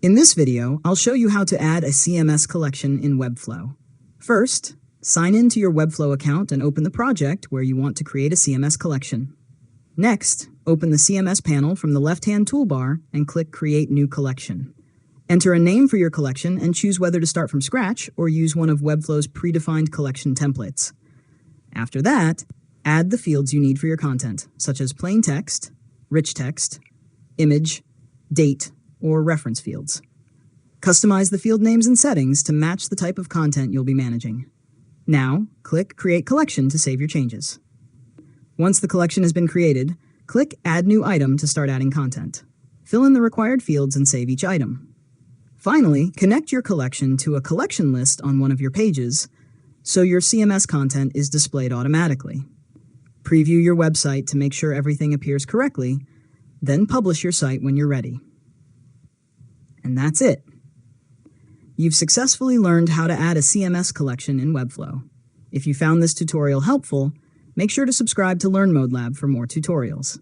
In this video, I'll show you how to add a CMS collection in Webflow. First, sign in to your Webflow account and open the project where you want to create a CMS collection. Next, open the CMS panel from the left-hand toolbar and click Create New Collection. Enter a name for your collection and choose whether to start from scratch or use one of Webflow's predefined collection templates. After that, add the fields you need for your content, such as plain text, rich text, image, date, or reference fields. Customize the field names and settings to match the type of content you'll be managing. Now, click Create Collection to save your changes. Once the collection has been created, click Add New Item to start adding content. Fill in the required fields and save each item. Finally, connect your collection to a collection list on one of your pages so your CMS content is displayed automatically. Preview your website to make sure everything appears correctly, then publish your site when you're ready. And that's it. You've successfully learned how to add a CMS collection in Webflow. If you found this tutorial helpful, make sure to subscribe to LearnModelab for more tutorials.